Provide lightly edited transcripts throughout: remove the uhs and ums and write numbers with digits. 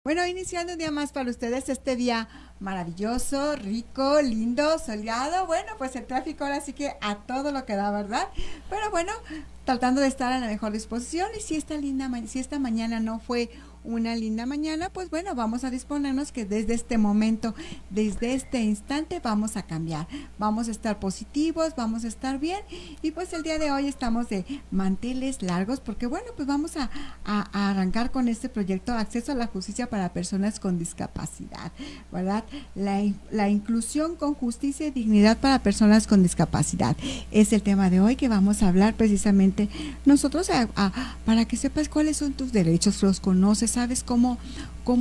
Bueno, iniciando un día más para ustedes, este día maravilloso, rico, lindo, soleado. Bueno, pues el tráfico ahora sí que a todo lo que da, ¿verdad? Pero bueno, tratando de estar a la mejor disposición. Y si esta mañana no fue una linda mañana, pues bueno, vamos a disponernos que desde este momento, desde este instante vamos a cambiar, vamos a estar positivos, vamos a estar bien. Y pues el día de hoy estamos de manteles largos porque bueno, pues vamos a arrancar con este proyecto Acceso a la Justicia para Personas con Discapacidad, ¿verdad? La inclusión con justicia y dignidad para personas con discapacidad es el tema de hoy que vamos a hablar precisamente nosotros para que sepas cuáles son tus derechos, los conoces, sabes cómo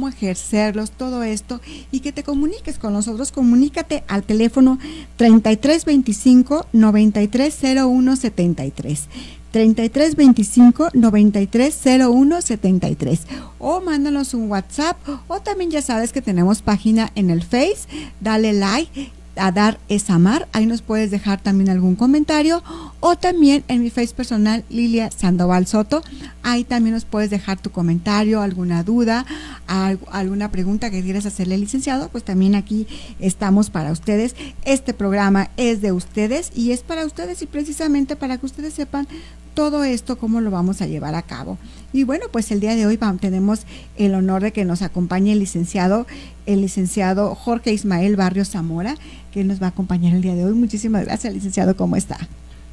ejercerlos, todo esto, y que te comuniques con nosotros. Comunícate al teléfono 3325 930173, 3325-930173, o mándanos un WhatsApp, o también ya sabes que tenemos página en el Face, dale like, a dar es amar, ahí nos puedes dejar también algún comentario, o también en mi Face personal, Lilia Sandoval Soto, ahí también nos puedes dejar tu comentario, alguna duda, alguna pregunta que quieras hacerle al licenciado, pues también aquí estamos para ustedes. Este programa es de ustedes y es para ustedes, y precisamente para que ustedes sepan todo esto, cómo lo vamos a llevar a cabo. Y bueno, pues el día de hoy tenemos el honor de que nos acompañe el licenciado Jorge Ismael Barrios Zamora, que nos va a acompañar el día de hoy. Muchísimas gracias, licenciado, ¿cómo está?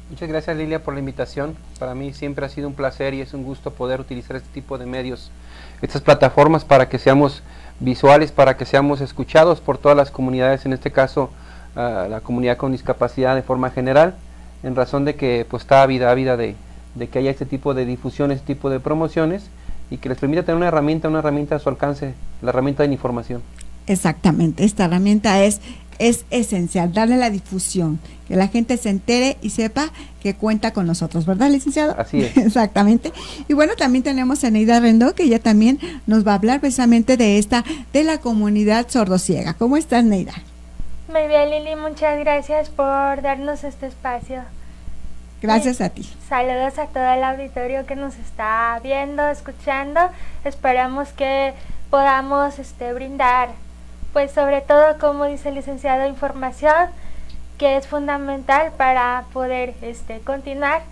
Muchas gracias, Lilia, por la invitación. Para mí siempre ha sido un placer y es un gusto poder utilizar este tipo de medios, estas plataformas, para que seamos visuales, para que seamos escuchados por todas las comunidades, en este caso la comunidad con discapacidad de forma general, en razón de que pues está ávida de que haya este tipo de difusión, este tipo de promociones, y que les permita tener una herramienta a su alcance, la herramienta de la información. Exactamente, esta herramienta es esencial, darle la difusión, que la gente se entere y sepa que cuenta con nosotros, ¿verdad, licenciado? Así es. Exactamente. Y bueno, también tenemos a Neida Rendón, que ella también nos va a hablar precisamente de la comunidad sordociega. ¿Cómo estás, Neida? Muy bien, Lili, muchas gracias por darnos este espacio. Gracias a ti. Saludos a todo el auditorio que nos está viendo, escuchando. Esperamos que podamos brindar, pues sobre todo, como dice el licenciado, información que es fundamental para poder continuar,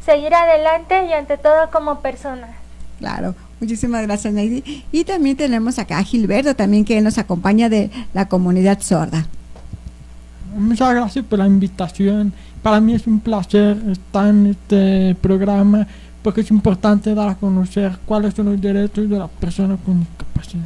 seguir adelante y ante todo como personas. Claro, muchísimas gracias, Neidi. Y también tenemos acá a Gilberto, también, que nos acompaña de la comunidad sorda. Muchas gracias por la invitación. Para mí es un placer estar en este programa porque es importante dar a conocer cuáles son los derechos de las personas con discapacidad.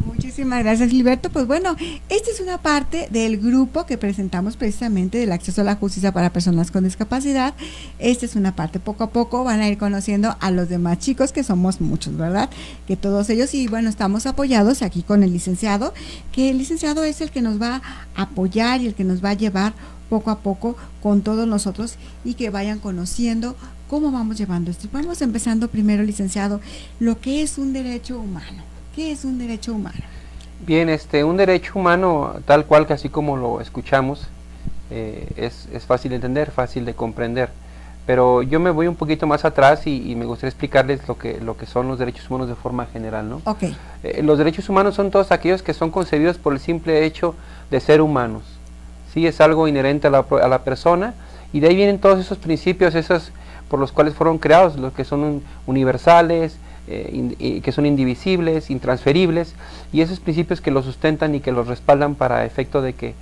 Muchísimas gracias, Gilberto. Pues bueno, esta es una parte del grupo que presentamos precisamente del acceso a la justicia para personas con discapacidad. Esta es una parte, poco a poco van a ir conociendo a los demás chicos, que somos muchos, ¿verdad? Que todos ellos, y bueno, estamos apoyados aquí con el licenciado, que el licenciado es el que nos va a apoyar y el que nos va a llevar poco a poco con todos nosotros, y que vayan conociendo cómo vamos llevando esto. Vamos empezando primero, licenciado, lo que es un derecho humano. ¿Qué es un derecho humano? Bien, un derecho humano, tal cual que así como lo escuchamos, es fácil de entender, fácil de comprender, pero yo me voy un poquito más atrás y me gustaría explicarles lo que son los derechos humanos de forma general, ¿no? Okay. Los derechos humanos son todos aquellos que son concebidos por el simple hecho de ser humanos. Sí, es algo inherente a la persona, y de ahí vienen todos esos principios, esos por los cuales fueron creados, los que son universales, que son indivisibles, intransferibles, y esos principios que los sustentan y que los respaldan para efecto de que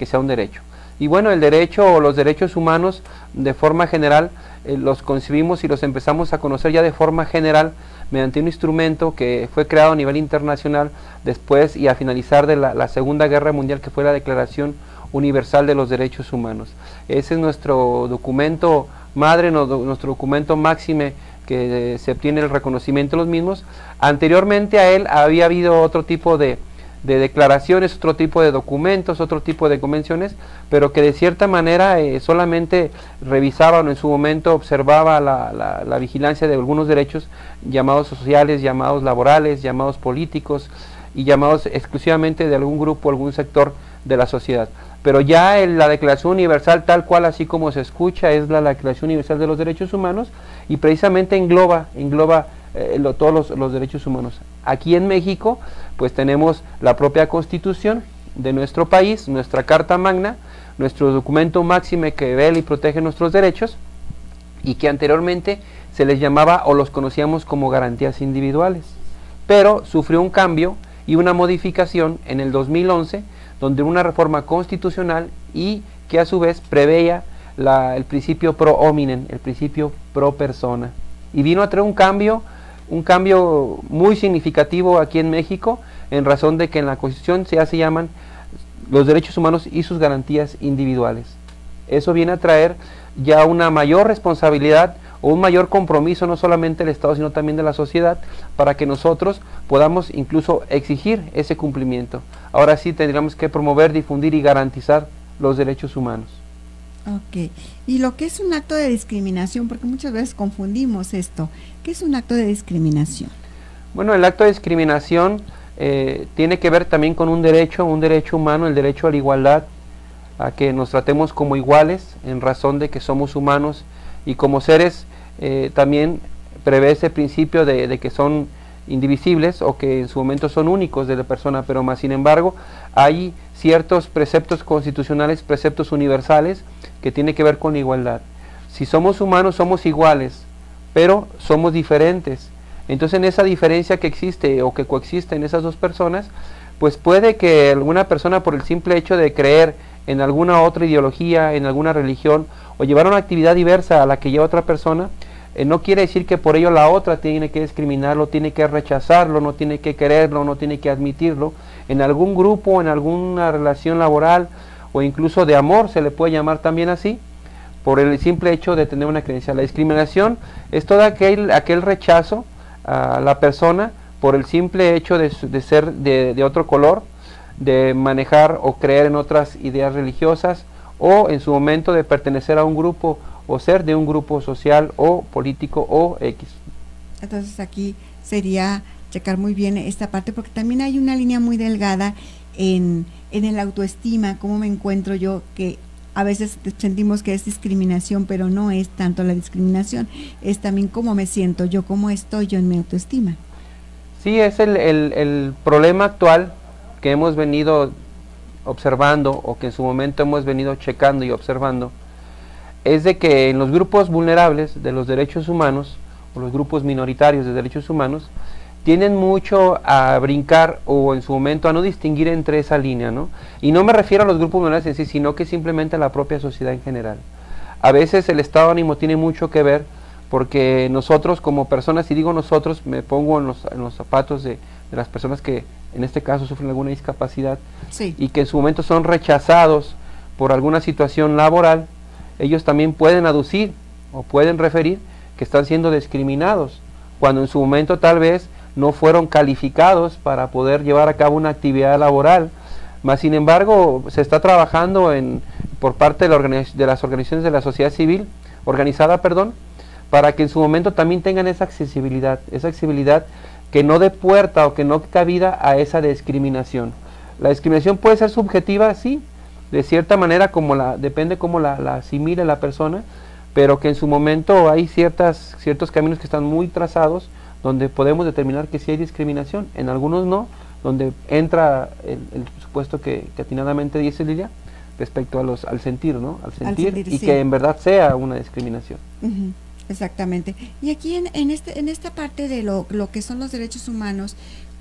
sea un derecho. Y bueno, el derecho o los derechos humanos de forma general los concebimos y los empezamos a conocer ya de forma general mediante un instrumento que fue creado a nivel internacional después y a finalizar de la Segunda Guerra Mundial, que fue la Declaración Universal de los Derechos Humanos. Ese es nuestro documento madre, nuestro documento máxime, que se obtiene el reconocimiento de los mismos. Anteriormente a él había habido otro tipo de declaraciones, otro tipo de documentos, otro tipo de convenciones, pero que de cierta manera solamente revisaban, en su momento observaba la vigilancia de algunos derechos llamados sociales, llamados laborales, llamados políticos y llamados exclusivamente de algún grupo, algún sector de la sociedad. Pero ya la Declaración Universal, tal cual así como se escucha, es la Declaración Universal de los Derechos Humanos, y precisamente engloba todos los derechos humanos. Aquí en México, pues tenemos la propia Constitución de nuestro país, nuestra Carta Magna, nuestro documento máxime que vela y protege nuestros derechos, y que anteriormente se les llamaba o los conocíamos como garantías individuales, pero sufrió un cambio y una modificación en el 2011, donde una reforma constitucional y que a su vez preveía el principio pro hominem, el principio pro persona, y vino a traer un cambio muy significativo aquí en México, en razón de que en la Constitución ya se llaman los derechos humanos y sus garantías individuales. Eso viene a traer ya una mayor responsabilidad o un mayor compromiso, no solamente del Estado, sino también de la sociedad, para que nosotros podamos incluso exigir ese cumplimiento. Ahora sí tendríamos que promover, difundir y garantizar los derechos humanos. Ok, y lo que es un acto de discriminación, porque muchas veces confundimos esto, ¿qué es un acto de discriminación? Bueno, el acto de discriminación tiene que ver también con un derecho humano, el derecho a la igualdad, a que nos tratemos como iguales en razón de que somos humanos y como seres. También prevé ese principio de que son indivisibles o que en su momento son únicos de la persona, pero más sin embargo hay ciertos preceptos constitucionales, preceptos universales que tienen que ver con la igualdad. Si somos humanos somos iguales, pero somos diferentes. Entonces en esa diferencia que existe o que coexiste en esas dos personas, pues puede que alguna persona, por el simple hecho de creer en alguna otra ideología, en alguna religión, o llevar una actividad diversa a la que lleva otra persona, no quiere decir que por ello la otra tiene que discriminarlo, tiene que rechazarlo, no tiene que quererlo, no tiene que admitirlo. En algún grupo, en alguna relación laboral o incluso de amor, se le puede llamar también así, por el simple hecho de tener una creencia. La discriminación es todo aquel rechazo a la persona por el simple hecho de ser de otro color, de manejar o creer en otras ideas religiosas, o en su momento de pertenecer a un grupo o ser de un grupo social o político o X. Entonces aquí sería checar muy bien esta parte, porque también hay una línea muy delgada en el autoestima, cómo me encuentro yo, que a veces sentimos que es discriminación, pero no es tanto la discriminación, es también cómo me siento yo, cómo estoy yo en mi autoestima. Sí, es el problema actual que hemos venido observando, o que en su momento hemos venido checando y observando, es de que en los grupos vulnerables de los derechos humanos, o los grupos minoritarios de derechos humanos, tienden mucho a brincar, o en su momento a no distinguir entre esa línea, ¿no? Y no me refiero a los grupos vulnerables en sí, sino que simplemente a la propia sociedad en general. A veces el estado de ánimo tiene mucho que ver, porque nosotros como personas, y digo nosotros, me pongo en los zapatos de las personas que en este caso sufren alguna discapacidad, sí, y que en su momento son rechazados por alguna situación laboral, ellos también pueden aducir o pueden referir que están siendo discriminados, cuando en su momento tal vez no fueron calificados para poder llevar a cabo una actividad laboral. Mas sin embargo se está trabajando por parte de las organizaciones de la sociedad civil organizada, para que en su momento también tengan esa accesibilidad que no dé puerta o que no dé cabida a esa discriminación. La discriminación puede ser subjetiva, sí, de cierta manera, depende cómo la asimile la persona, pero que en su momento hay ciertos caminos que están muy trazados, donde podemos determinar que sí hay discriminación, en algunos no, donde entra el supuesto que atinadamente dice Lilia, respecto al sentir, ¿no? Al sentir y sí, que en verdad sea una discriminación. Uh-huh. Exactamente. Y aquí en esta parte de lo que son los derechos humanos,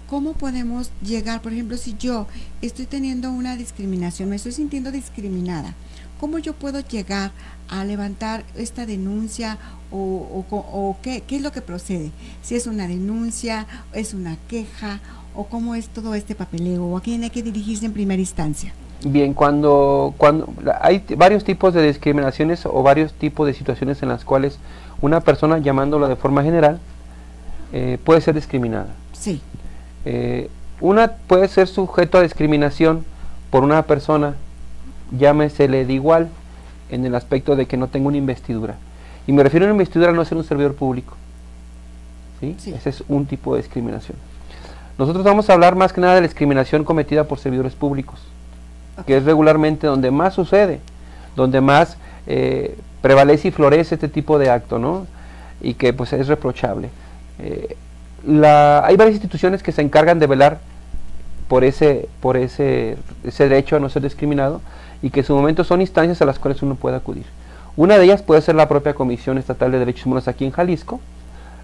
¿cómo podemos llegar? Por ejemplo, si yo estoy teniendo una discriminación, me estoy sintiendo discriminada, ¿cómo yo puedo llegar a levantar esta denuncia o qué es lo que procede? Si es una denuncia, es una queja, o cómo es todo este papeleo, o a quién hay que dirigirse en primera instancia. Bien, cuando hay varios tipos de discriminaciones o varios tipos de situaciones en las cuales una persona, llamándolo de forma general, puede ser discriminada. Sí. Una puede ser sujeto a discriminación por una persona, llámesele de igual, en el aspecto de que no tenga una investidura. Y me refiero a una investidura, no ser un servidor público. ¿Sí? Sí. Ese es un tipo de discriminación. Nosotros vamos a hablar más que nada de la discriminación cometida por servidores públicos, que es regularmente donde más sucede, donde más prevalece y florece este tipo de acto, ¿no? Y que pues es reprochable. hay varias instituciones que se encargan de velar por ese derecho a no ser discriminado, y que en su momento son instancias a las cuales uno puede acudir. Una de ellas puede ser la propia Comisión Estatal de Derechos Humanos aquí en Jalisco.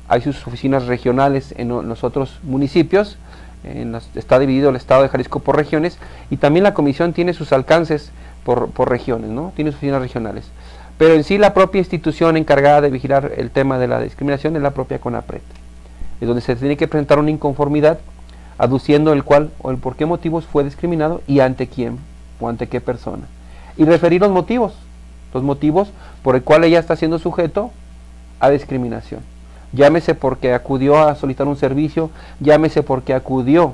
Hay sus oficinas regionales en los otros municipios. Está dividido el estado de Jalisco por regiones, y también la comisión tiene sus alcances por regiones, ¿no? Tiene sus oficinas regionales. Pero en sí la propia institución encargada de vigilar el tema de la discriminación es la propia CONAPRED, es donde se tiene que presentar una inconformidad aduciendo el cual o el por qué motivos fue discriminado y ante quién o ante qué persona, y referir los motivos por el cual ella está siendo sujeto a discriminación. Llámese porque acudió a solicitar un servicio, llámese porque acudió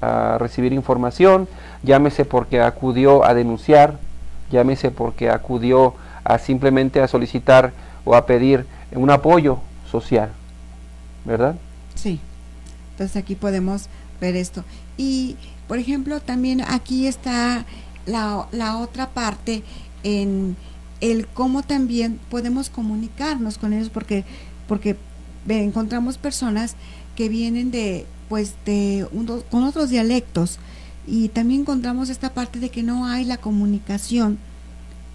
a recibir información, llámese porque acudió a denunciar, llámese porque acudió a simplemente a solicitar o a pedir un apoyo social, ¿verdad? Sí, entonces aquí podemos ver esto. Y, por ejemplo, también aquí está la otra parte en el cómo también podemos comunicarnos con ellos, porque encontramos personas que vienen con otros dialectos, y también encontramos esta parte de que no hay la comunicación,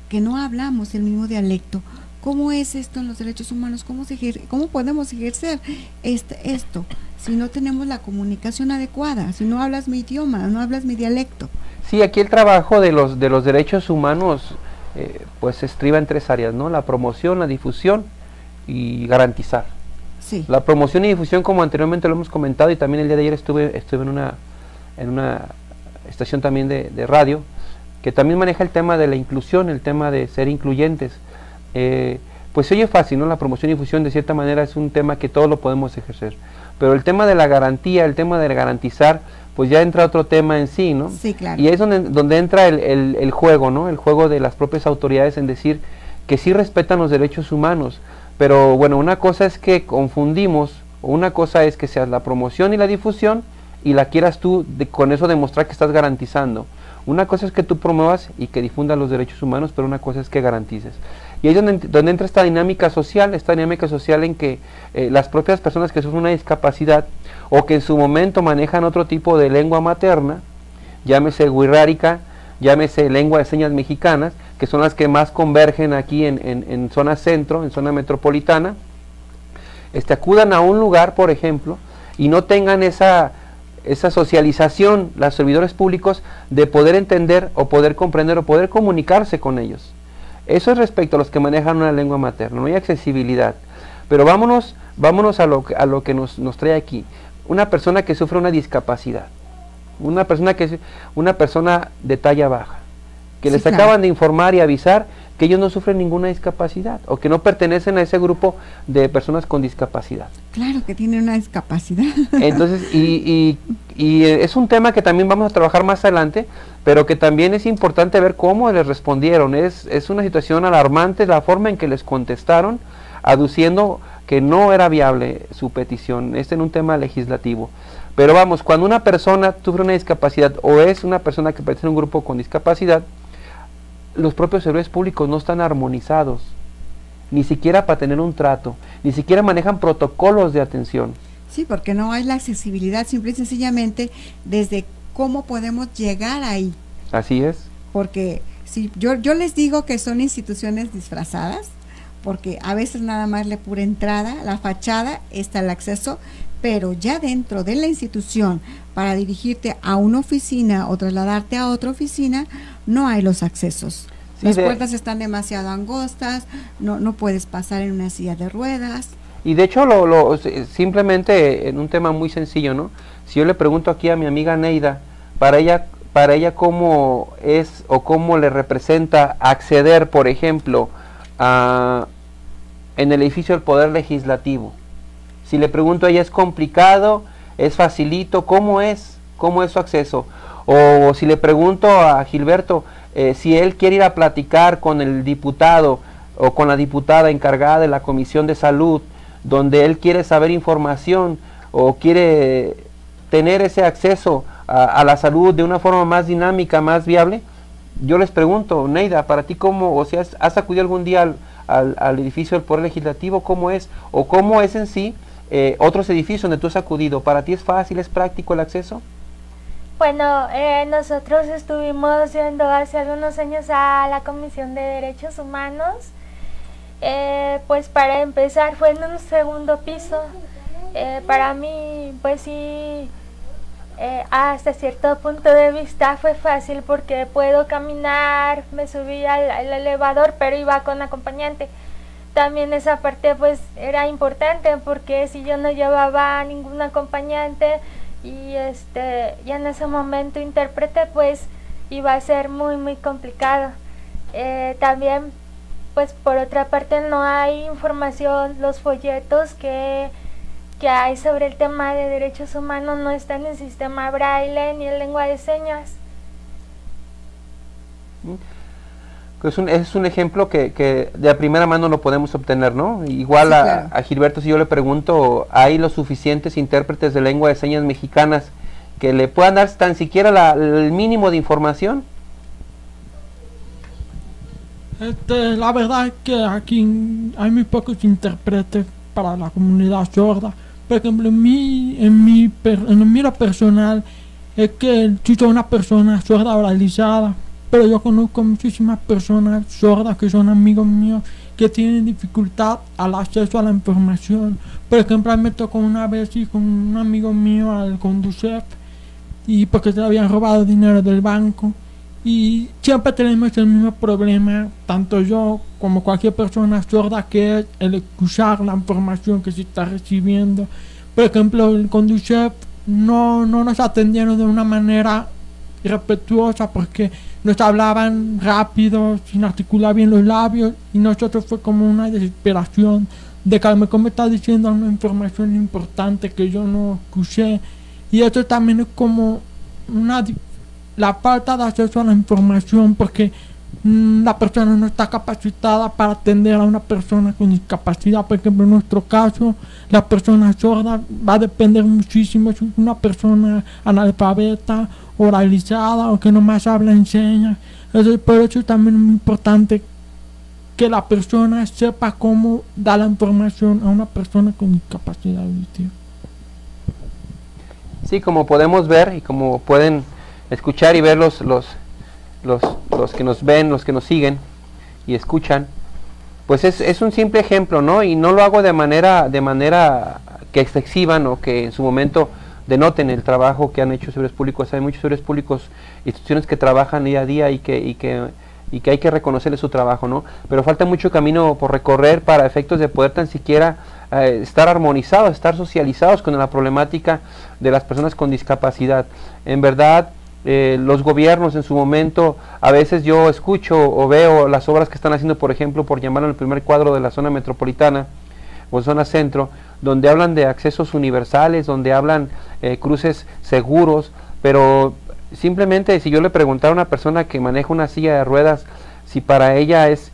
que no hablamos el mismo dialecto. ¿Cómo es esto en los derechos humanos? ¿Cómo podemos ejercer esto si no tenemos la comunicación adecuada, si no hablas mi idioma, no hablas mi dialecto? Sí, aquí el trabajo de los derechos humanos pues se estriba en tres áreas, ¿no? La promoción, la difusión y garantizar. Sí. La promoción y difusión, como anteriormente lo hemos comentado, y también el día de ayer estuve en una estación también de radio, que también maneja el tema de la inclusión, el tema de ser incluyentes. Pues se oye fácil, ¿no? La promoción y difusión de cierta manera es un tema que todos lo podemos ejercer, pero el tema de la garantía, el tema de garantizar, pues ya entra otro tema en sí, ¿no? Sí, claro. Y es donde entra el juego, ¿no? El juego de las propias autoridades en decir que sí respetan los derechos humanos, pero bueno, una cosa es que confundimos, o una cosa es que sea la promoción y la difusión y la quieras tú con eso demostrar que estás garantizando. Una cosa es que tú promuevas y que difundas los derechos humanos, pero una cosa es que garantices. Y ahí es donde entra esta dinámica social en que las propias personas que sufren una discapacidad o que en su momento manejan otro tipo de lengua materna, llámese wixárika, llámese lengua de señas mexicanas, que son las que más convergen aquí en zona centro, en zona metropolitana, acudan a un lugar, por ejemplo, y no tengan esa socialización, los servidores públicos, de poder entender o poder comprender o poder comunicarse con ellos. Eso es respecto a los que manejan una lengua materna, no hay accesibilidad. Pero vámonos a lo que nos trae aquí. Una persona que sufre una discapacidad, una persona de talla baja, que sí, les claro, acaban de informar y avisar que ellos no sufren ninguna discapacidad o que no pertenecen a ese grupo de personas con discapacidad. Claro que tienen una discapacidad. Entonces, y es un tema que también vamos a trabajar más adelante, pero que también es importante ver cómo les respondieron. Es una situación alarmante la forma en que les contestaron, aduciendo que no era viable su petición, en un tema legislativo. Pero vamos, cuando una persona sufre una discapacidad o es una persona que pertenece a un grupo con discapacidad, los propios servidores públicos no están armonizados, ni siquiera para tener un trato, ni siquiera manejan protocolos de atención. Sí, porque no hay la accesibilidad, simple y sencillamente desde cómo podemos llegar ahí. Así es. Porque si yo les digo que son instituciones disfrazadas, porque a veces nada más la pura entrada, la fachada, está el acceso, pero ya dentro de la institución, para dirigirte a una oficina o trasladarte a otra oficina, no hay los accesos. Sí, las puertas están demasiado angostas, no puedes pasar en una silla de ruedas. Y de hecho, simplemente en un tema muy sencillo, ¿no? Si yo le pregunto aquí a mi amiga Neida, para ella cómo es o cómo le representa acceder, por ejemplo, en el edificio del Poder Legislativo. Si le pregunto a ella, ¿es complicado? ¿Es facilito? ¿Cómo es su acceso? O si le pregunto a Gilberto, si él quiere ir a platicar con el diputado o con la diputada encargada de la Comisión de Salud, donde él quiere saber información o quiere tener ese acceso a la salud de una forma más dinámica, más viable, yo les pregunto, Neida, para ti cómo, o sea, ¿has acudido algún día al edificio del Poder Legislativo? ¿Cómo es? O cómo es en sí otros edificios donde tú has acudido, ¿para ti es fácil, es práctico el acceso? Bueno, nosotros estuvimos yendo hace algunos años a la Comisión de Derechos Humanos. Pues para empezar fue en un segundo piso. Para mí, pues sí, hasta cierto punto de vista fue fácil porque puedo caminar, me subí al elevador, pero iba con acompañante. También esa parte pues era importante porque si yo no llevaba a ningún acompañante y ya en ese momento intérprete, pues iba a ser muy complicado. También pues por otra parte no hay información, los folletos que hay sobre el tema de derechos humanos no están en el sistema braille ni en lengua de señas. Es un ejemplo que de a primera mano lo podemos obtener, ¿no? Igual sí, claro. A Gilberto, si yo le pregunto, ¿hay los suficientes intérpretes de lengua de señas mexicanas que le puedan dar tan siquiera el mínimo de información? La verdad es que aquí hay muy pocos intérpretes para la comunidad sorda. Por ejemplo, en mi mira personal es que yo soy una persona sorda oralizada, pero yo conozco muchísimas personas sordas que son amigos míos que tienen dificultad al acceso a la información. Por ejemplo, me tocó una vez ir con un amigo mío al Conducef y porque se le habían robado dinero del banco. Y siempre tenemos el mismo problema, tanto yo como cualquier persona sorda, que es el escuchar la información que se está recibiendo. Por ejemplo, el Conducef no nos atendieron de una manera respetuosa porque nos hablaban rápido, sin articular bien los labios, y nosotros fue como una desesperación de que a lo mejor me está diciendo una información importante que yo no escuché. Y eso también es como la falta de acceso a la información porque la persona no está capacitada para atender a una persona con discapacidad. Por ejemplo, en nuestro caso, la persona sorda va a depender muchísimo si es una persona analfabeta, oralizada o que nomás habla en señas. Entonces, por eso es también muy importante que la persona sepa cómo dar la información a una persona con discapacidad auditiva. Sí, como podemos ver y como pueden escuchar y ver los que nos ven, los que nos siguen y escuchan, pues es un simple ejemplo, ¿no? Y no lo hago de manera que se exhiban o que en su momento denoten el trabajo que han hecho servidores públicos. Hay muchos servidores públicos, instituciones que trabajan día a día y que hay que reconocerles su trabajo, ¿no? Pero falta mucho camino por recorrer para efectos de poder tan siquiera estar armonizados, estar socializados con la problemática de las personas con discapacidad. En verdad, los gobiernos en su momento, a veces yo escucho o veo las obras que están haciendo, por ejemplo, por llamarlo el primer cuadro de la zona metropolitana o zona centro, donde hablan de accesos universales, donde hablan cruces seguros, pero simplemente si yo le preguntara a una persona que maneja una silla de ruedas si para ella es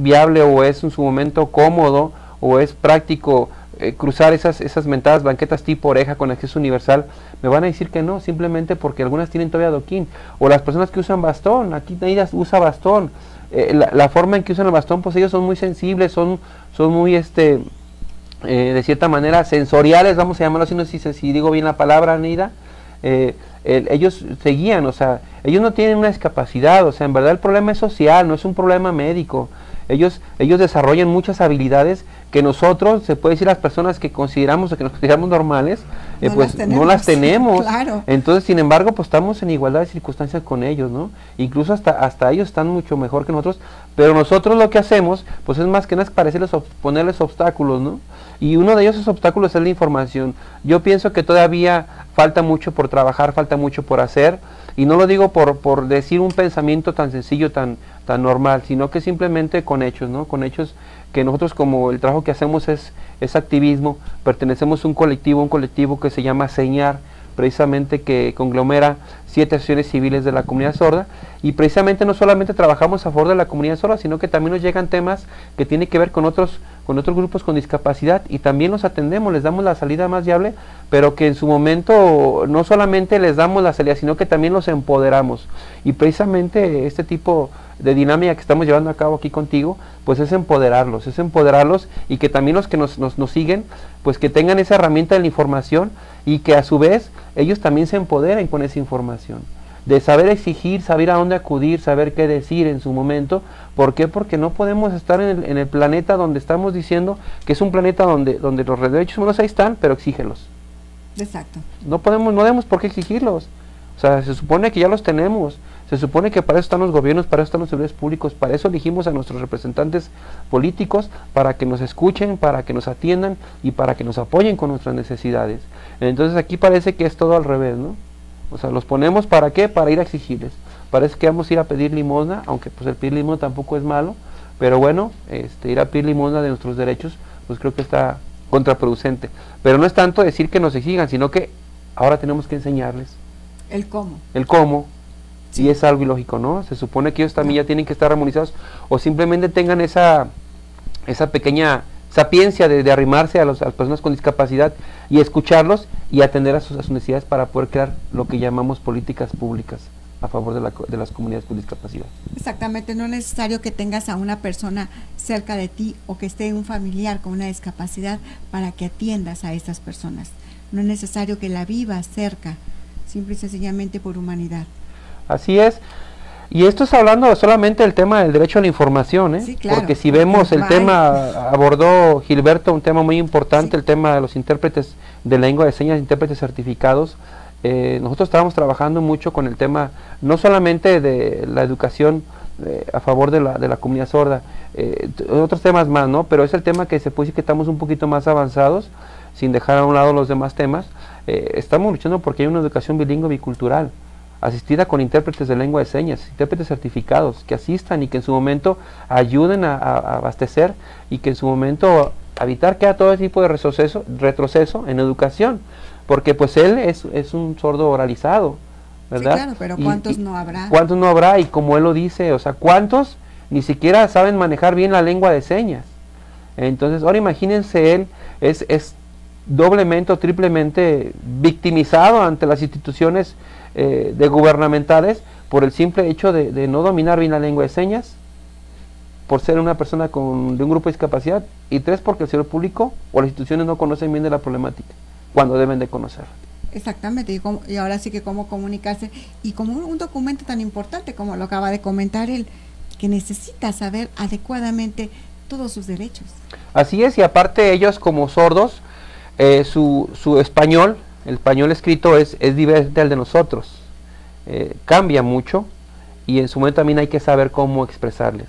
viable o es en su momento cómodo o es práctico cruzar esas mentadas banquetas tipo oreja con acceso universal, me van a decir que no, simplemente porque algunas tienen todavía adoquín, o las personas que usan bastón, aquí nadie usa bastón, la forma en que usan el bastón, pues ellos son muy sensibles, son muy de cierta manera sensoriales, vamos a llamarlo así, no sé si digo bien la palabra, Neida. Ellos se guían, o sea, ellos no tienen una discapacidad, o sea, en verdad el problema es social, no es un problema médico. Ellos desarrollan muchas habilidades que nosotros, se puede decir, las personas que consideramos o que nos consideramos normales, no las tenemos. Claro. Entonces, sin embargo, pues estamos en igualdad de circunstancias con ellos, ¿no? Incluso hasta ellos están mucho mejor que nosotros, pero nosotros lo que hacemos, pues es más que nada ponerles obstáculos, ¿no? Y uno de esos obstáculos es la información. Yo pienso que todavía falta mucho por trabajar, falta mucho por hacer, y no lo digo por decir un pensamiento tan sencillo, tan normal, sino que simplemente con hechos, ¿no? Con hechos que nosotros, como el trabajo que hacemos es activismo, pertenecemos a un colectivo que se llama Señar, precisamente que conglomera 7 asociaciones civiles de la comunidad sorda, y precisamente no solamente trabajamos a favor de la comunidad sorda, sino que también nos llegan temas que tienen que ver con otros grupos con discapacidad, y también los atendemos, les damos la salida más viable, pero que en su momento no solamente les damos la salida, sino que también los empoderamos. Y precisamente este tipo de dinámica que estamos llevando a cabo aquí contigo, pues es empoderarlos, y que también los que nos siguen, pues que tengan esa herramienta de la información, y que a su vez ellos también se empoderen con esa información, de saber exigir, saber a dónde acudir, saber qué decir en su momento. ¿Por qué? Porque no podemos estar en el planeta donde estamos diciendo que es un planeta donde los derechos humanos ahí están, pero exígelos. Exacto. No debemos por qué exigirlos. O sea, se supone que ya los tenemos, se supone que para eso están los gobiernos, para eso están los servidores públicos, para eso elegimos a nuestros representantes políticos, para que nos escuchen, para que nos atiendan y para que nos apoyen con nuestras necesidades. Entonces aquí parece que es todo al revés, ¿no? O sea, los ponemos ¿para qué? Para ir a exigirles. Parece que vamos a ir a pedir limosna, aunque pues el pedir limosna tampoco es malo, pero bueno, ir a pedir limosna de nuestros derechos, pues creo que está contraproducente. Pero no es tanto decir que nos exijan, sino que ahora tenemos que enseñarles. El cómo. El cómo. Sí. Y es algo ilógico, ¿no? Se supone que ellos también ya tienen que estar armonizados, o simplemente tengan esa pequeña sapiencia de arrimarse a las personas con discapacidad y escucharlos y atender a sus necesidades para poder crear lo que llamamos políticas públicas a favor de las comunidades con discapacidad. Exactamente, no es necesario que tengas a una persona cerca de ti o que esté un familiar con una discapacidad para que atiendas a estas personas. No es necesario que la vivas cerca, simple y sencillamente por humanidad. Así es. Y esto es hablando solamente del tema del derecho a la información, ¿eh? Sí, claro. Porque si vemos el tema, abordó Gilberto un tema muy importante, sí, el tema de los intérpretes de lengua de señas, intérpretes certificados. Nosotros estábamos trabajando mucho con el tema, no solamente de la educación a favor de la comunidad sorda, otros temas más, ¿no? Pero es el tema que se puede decir que estamos un poquito más avanzados, sin dejar a un lado los demás temas. Estamos luchando porque hay una educación bilingüe bicultural, asistida con intérpretes de lengua de señas, intérpretes certificados, que asistan y que en su momento ayuden a abastecer y que en su momento evitar que haya todo tipo de retroceso en educación, porque pues él es un sordo oralizado, ¿verdad? Sí, claro, pero ¿cuántos no habrá? ¿Cuántos no habrá? Y como él lo dice, o sea, ¿cuántos ni siquiera saben manejar bien la lengua de señas? Entonces, ahora imagínense, él es doblemente o triplemente victimizado ante las instituciones de gubernamentales por el simple hecho de no dominar bien la lengua de señas, por ser una persona de un grupo de discapacidad, y 3, porque el sector público o las instituciones no conocen bien de la problemática cuando deben de conocer. Exactamente, y ahora sí que cómo comunicarse, y como un documento tan importante como lo acaba de comentar él, que necesita saber adecuadamente todos sus derechos. Así es, y aparte ellos como sordos, su español, el español escrito es diferente al de nosotros, cambia mucho, y en su momento también hay que saber cómo expresarles.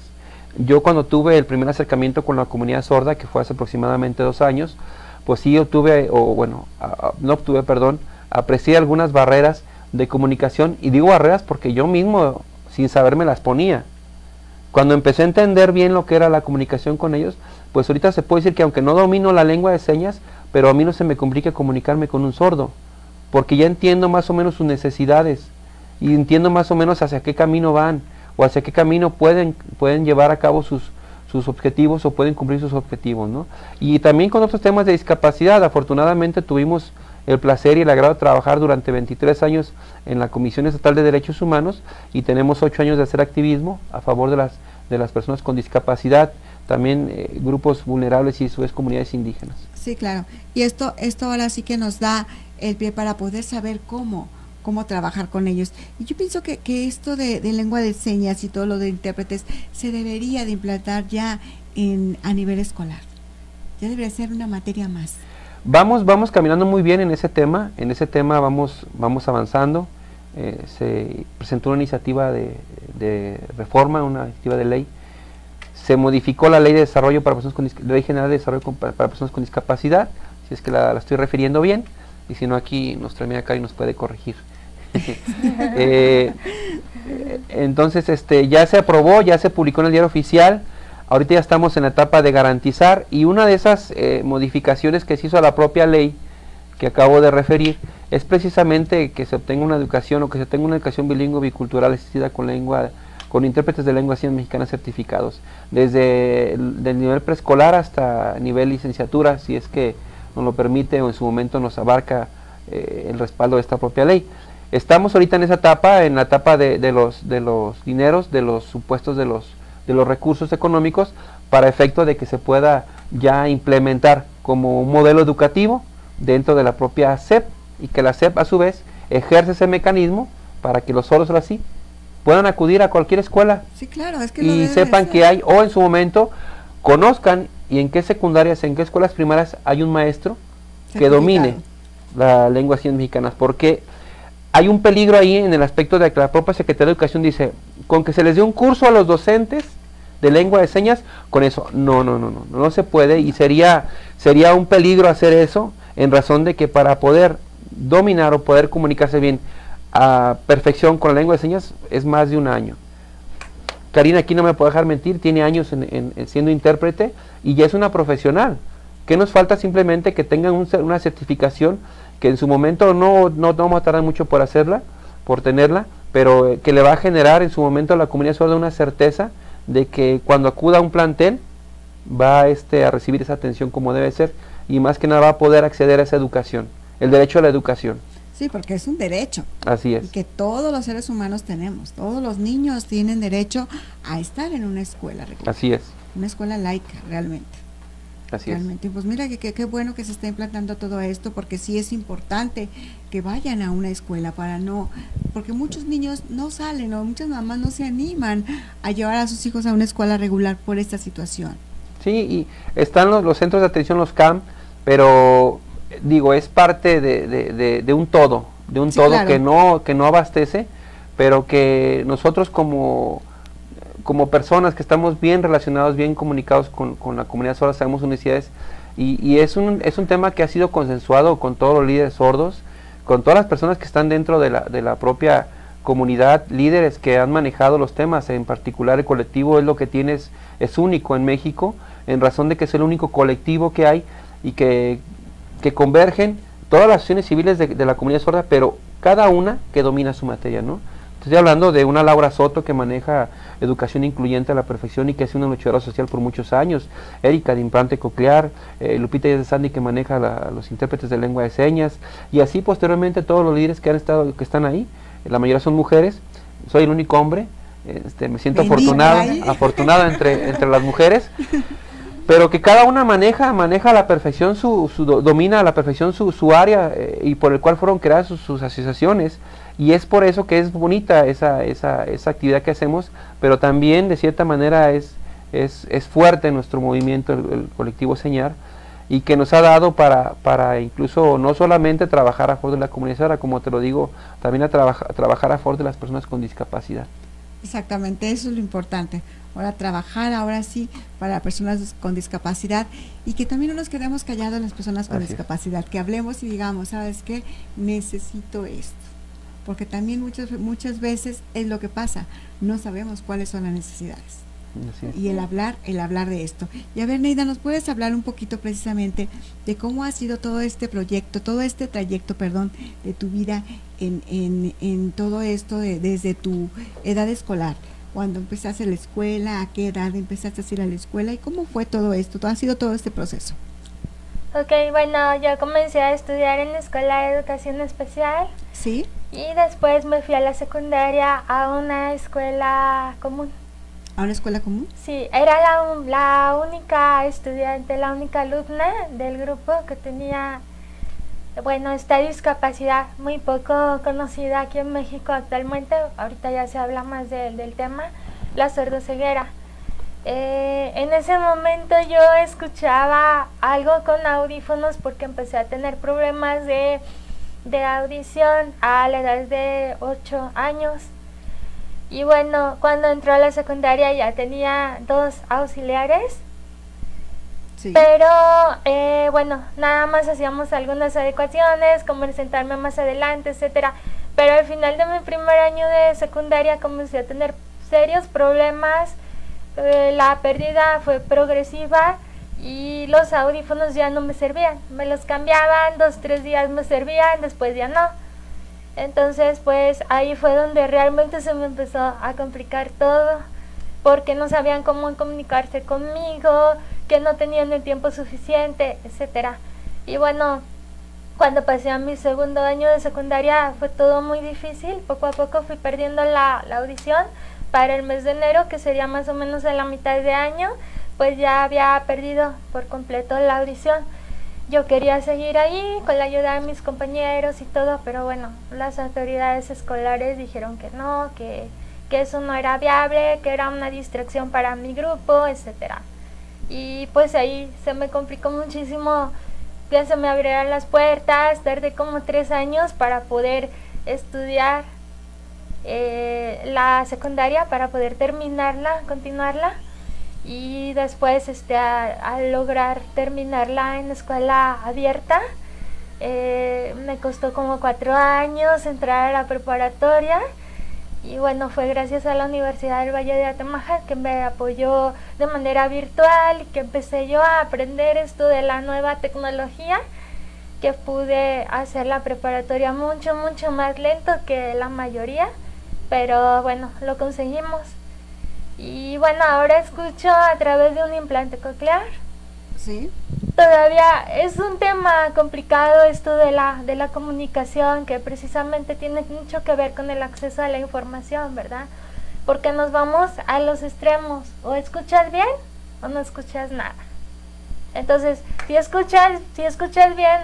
Yo cuando tuve el primer acercamiento con la comunidad sorda, que fue hace aproximadamente 2 años, pues sí aprecié algunas barreras de comunicación, y digo barreras porque yo mismo sin saber me las ponía. Cuando empecé a entender bien lo que era la comunicación con ellos, pues ahorita se puede decir que aunque no domino la lengua de señas, pero a mí no se me complica comunicarme con un sordo, porque ya entiendo más o menos sus necesidades, y entiendo más o menos hacia qué camino van, o hacia qué camino pueden llevar a cabo sus objetivos, o pueden cumplir sus objetivos, ¿no? Y también con otros temas de discapacidad. Afortunadamente tuvimos el placer y el agrado de trabajar durante 23 años en la Comisión Estatal de Derechos Humanos, y tenemos 8 años de hacer activismo a favor de las personas con discapacidad, también grupos vulnerables y a su vez comunidades indígenas. Sí, claro. Y esto ahora sí que nos da el pie para poder saber cómo trabajar con ellos. Y yo pienso que esto de lengua de señas y todo lo de intérpretes se debería de implantar ya a nivel escolar. Ya debería ser una materia más. Vamos caminando muy bien en ese tema vamos avanzando. Se presentó una iniciativa de reforma, una iniciativa de ley. Se modificó la ley de desarrollo para personas con ley general de desarrollo para personas con discapacidad, si es que la estoy refiriendo bien, y si no aquí nuestra amiga Cari nos puede corregir. Entonces ya se aprobó, ya se publicó en el diario oficial. Ahorita ya estamos en la etapa de garantizar, y una de esas modificaciones que se hizo a la propia ley, que acabo de referir, es precisamente que se obtenga una educación o que se tenga una educación bilingüe bicultural asistida con intérpretes de lengua de señas mexicanas certificados, desde el nivel preescolar hasta nivel licenciatura, si es que nos lo permite o en su momento nos abarca el respaldo de esta propia ley. Estamos ahorita en esa etapa, en la etapa de los dineros, de los supuestos de los recursos económicos, para efecto de que se pueda ya implementar como un modelo educativo dentro de la propia SEP, y que la SEP a su vez ejerce ese mecanismo para que los sordos ahora sí puedan acudir a cualquier escuela, sí, claro, es que y sepan que hay, o en su momento conozcan y en qué secundarias, en qué escuelas primarias hay un maestro que domine la lengua de señas mexicanas, porque hay un peligro ahí en el aspecto de que la propia Secretaría de Educación dice, con que se les dé un curso a los docentes de lengua de señas, con eso, no se puede, y sería un peligro hacer eso, en razón de que para poder dominar o poder comunicarse bien a perfección con la lengua de señas es más de un año. Karina aquí no me puede dejar mentir, tiene años en siendo intérprete y ya es una profesional. ¿Qué nos falta? Simplemente que tengan una certificación, que en su momento no vamos a tardar mucho por hacerla, por tenerla, pero que le va a generar en su momento a la comunidad sorda una certeza de que cuando acuda a un plantel va a recibir esa atención como debe ser, y más que nada va a poder acceder a esa educación, el derecho a la educación. Sí, porque es un derecho. Así es. Y que todos los seres humanos tenemos, todos los niños tienen derecho a estar en una escuela regular. Así es. Una escuela laica, realmente. Así realmente. Pues mira qué bueno que se está implantando todo esto, porque sí es importante que vayan a una escuela porque muchos niños no salen, o muchas mamás no se animan a llevar a sus hijos a una escuela regular por esta situación. Sí, y están los centros de atención, los CAM, pero digo, es parte de un todo, sí, todo, claro, que no abastece, pero que nosotros como personas que estamos bien relacionados, bien comunicados con la comunidad sorda, sabemos sus necesidades, y es un tema que ha sido consensuado con todos los líderes sordos, con todas las personas que están dentro de la propia comunidad, líderes que han manejado los temas, en particular el colectivo es lo que tiene, es único en México, en razón de que es el único colectivo que hay, y que convergen todas las acciones civiles de la comunidad sorda, pero cada una que domina su materia, ¿no? Estoy hablando de una Laura Soto que maneja educación incluyente a la perfección y que ha sido una luchadora social por muchos años, Erika de implante coclear, Lupita de Sandy que maneja los intérpretes de lengua de señas, y así posteriormente todos los líderes que están ahí, la mayoría son mujeres, soy el único hombre, me siento afortunado entre las mujeres, pero que cada una maneja a la perfección domina a la perfección su área, y por el cual fueron creadas sus asociaciones, y es por eso que es bonita esa actividad que hacemos, pero también de cierta manera es fuerte nuestro movimiento, el colectivo Señar, y que nos ha dado para incluso no solamente trabajar a favor de la comunidad sorda, como te lo digo, también a trabajar a favor de las personas con discapacidad. Exactamente, eso es lo importante. Ahora trabajar, ahora sí, para personas con discapacidad, y que también no nos quedemos callados las personas con discapacidad, que hablemos y digamos, ¿sabes qué? Necesito esto. Porque también muchas veces es lo que pasa, no sabemos cuáles son las necesidades. Y el hablar de esto. Y a ver, Neida, ¿nos puedes hablar un poquito precisamente de cómo ha sido todo este proyecto, todo este trayecto, de tu vida en todo esto desde tu edad escolar? Cuando empezaste la escuela, ¿a qué edad empezaste a ir a la escuela y cómo fue todo esto? ¿Ha sido todo este proceso? Ok, bueno, yo comencé a estudiar en la Escuela de Educación Especial. ¿Sí? Y después me fui a la secundaria a una escuela común. ¿A una escuela común? Sí, era la única estudiante, la única alumna del grupo que tenía, esta discapacidad muy poco conocida aquí en México actualmente. Ahorita ya se habla más del tema, la sordoceguera. En ese momento yo escuchaba algo con audífonos porque empecé a tener problemas de audición a la edad de 8 años. Y bueno, cuando entró a la secundaria ya tenía 2 auxiliares. Sí. Pero nada más hacíamos algunas adecuaciones, como sentarme más adelante, etcétera. Pero al final de mi primer año de secundaria comencé a tener serios problemas. La pérdida fue progresiva y los audífonos ya no me servían, me los cambiaban, 2-3 días me servían, después ya no. Entonces pues ahí fue donde realmente se me empezó a complicar todo, porque no sabían cómo comunicarse conmigo, que no tenían el tiempo suficiente, etcétera. Y bueno, cuando pasé a mi segundo año de secundaria fue todo muy difícil, poco a poco fui perdiendo la audición. Para el mes de enero, que sería más o menos en la mitad de año, pues ya había perdido por completo la audición. Yo quería seguir ahí con la ayuda de mis compañeros y todo, pero bueno, las autoridades escolares dijeron que no, que eso no era viable, que era una distracción para mi grupo, etcétera. Y pues ahí se me complicó muchísimo que se me abrieran las puertas. Tardé como 3 años para poder estudiar la secundaria, para poder terminarla, continuarla, y después a lograr terminarla en escuela abierta. Me costó como 4 años entrar a la preparatoria, y bueno, fue gracias a la Universidad del Valle de Atemajac, que me apoyó de manera virtual, que empecé yo a aprender esto de la nueva tecnología, que pude hacer la preparatoria mucho más lento que la mayoría, pero bueno, lo conseguimos. Y bueno, ahora escucho a través de un implante coclear. Sí. Todavía es un tema complicado esto de la comunicación, que precisamente tiene mucho que ver con el acceso a la información, ¿verdad? Porque nos vamos a los extremos, o escuchas bien o no escuchas nada. Entonces, si escuchas bien,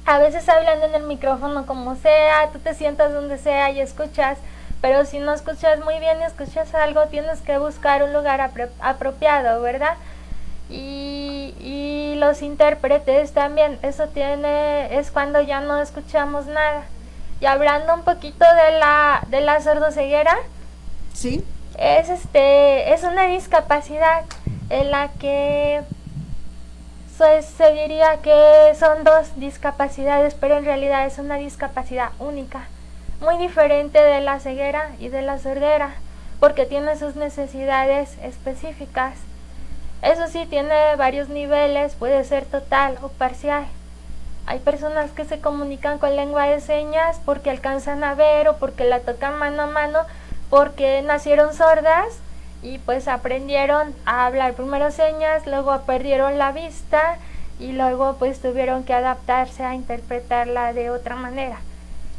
a veces hablan en el micrófono como sea, tú te sientas donde sea y escuchas, pero si no escuchas muy bien y escuchas algo, tienes que buscar un lugar apropiado, ¿verdad? Y los intérpretes también, es cuando ya no escuchamos nada. Y hablando un poquito de la sordoceguera, sí, es una discapacidad en la que pues, se diría que son 2 discapacidades, pero en realidad es una discapacidad única, muy diferente de la ceguera y de la sordera, porque tiene sus necesidades específicas. Eso sí, tiene varios niveles, puede ser total o parcial. Hay personas que se comunican con lengua de señas porque alcanzan a ver o porque la tocan mano a mano, porque nacieron sordas y pues aprendieron a hablar primero señas, luego perdieron la vista y luego pues tuvieron que adaptarse a interpretarla de otra manera.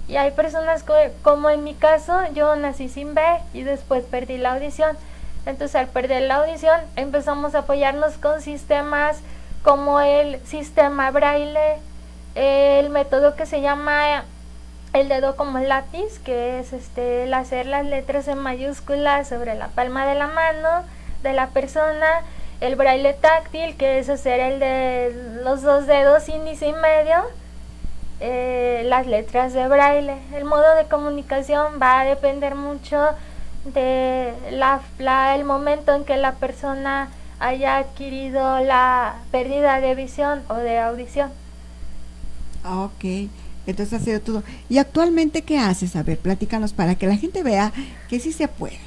Y hay personas como en mi caso, yo nací sin ver y después perdí la audición. Entonces al perder la audición empezamos a apoyarnos con sistemas como el sistema braille, el método que se llama el dedo como lápiz, que es el hacer las letras en mayúsculas sobre la palma de la mano de la persona, el braille táctil, que es hacer el de los 2 dedos índice y medio, las letras de braille. El modo de comunicación va a depender mucho de el momento en que la persona haya adquirido la pérdida de visión o de audición. Ok, entonces ha sido todo. ¿Y actualmente qué haces? A ver, platícanos para que la gente vea que sí se puede.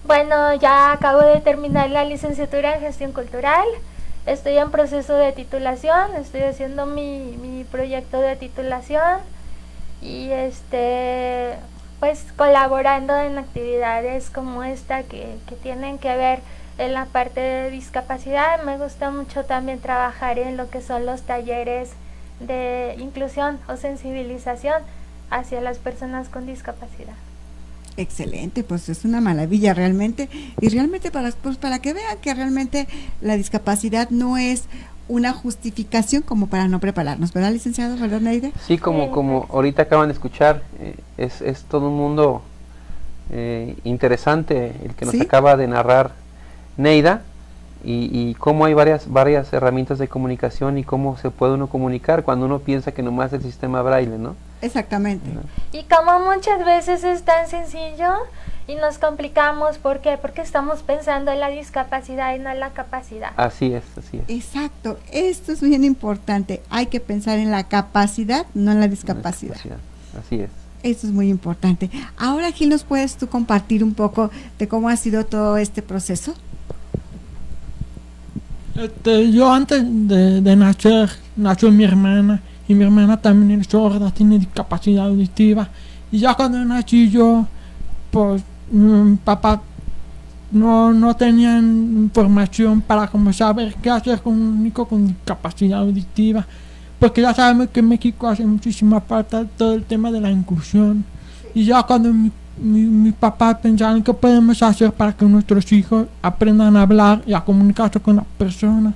Bueno, ya acabo de terminar la licenciatura en gestión cultural, estoy en proceso de titulación, estoy haciendo mi proyecto de titulación y pues colaborando en actividades como esta que tienen que ver en la parte de discapacidad. Me gusta mucho también trabajar en lo que son los talleres de inclusión o sensibilización hacia las personas con discapacidad. Excelente, pues es una maravilla realmente, y realmente para que vean que realmente la discapacidad no es una justificación como para no prepararnos, ¿verdad, licenciado? ¿Verdad, Neide? Sí, como ahorita acaban de escuchar, es todo un mundo interesante el que nos acaba de narrar Neida, y cómo hay varias herramientas de comunicación y cómo se puede uno comunicar cuando uno piensa que nomás el sistema braille, ¿no? Exactamente. Y como muchas veces es tan sencillo y nos complicamos, ¿por qué? Porque estamos pensando en la discapacidad y no en la capacidad. Así es. Exacto, esto es bien importante, hay que pensar en la capacidad, no en la discapacidad. Así es. Eso es muy importante. Ahora, Gil, ¿nos puedes tú compartir un poco de cómo ha sido todo este proceso? Yo antes de nacer, nació mi hermana, y mi hermana también es sorda, tiene discapacidad auditiva. Y ya cuando nací yo, pues mi papá no tenían información para como saber qué hacer con un único con discapacidad auditiva, porque ya sabemos que en México hace muchísima falta todo el tema de la inclusión. Y ya cuando mi papá pensaba en qué podemos hacer para que nuestros hijos aprendan a hablar y a comunicarse con las personas.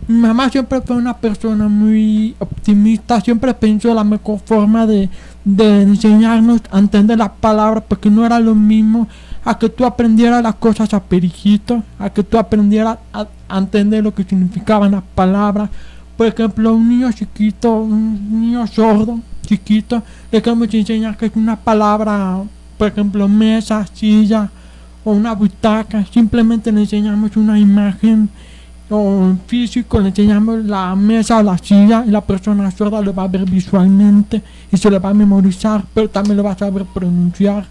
Mi mamá siempre fue una persona muy optimista, siempre pensó la mejor forma de enseñarnos a entender las palabras, porque no era lo mismo a que tú aprendieras las cosas a periquito, a que tú aprendieras a entender lo que significaban las palabras. Por ejemplo, un niño chiquito, un niño sordo chiquito, le queremos enseñar que es una palabra, por ejemplo, mesa, silla o una butaca. Simplemente le enseñamos una imagen o en físico, le enseñamos la mesa o la silla, y la persona sorda lo va a ver visualmente y se lo va a memorizar, pero también lo va a saber pronunciar.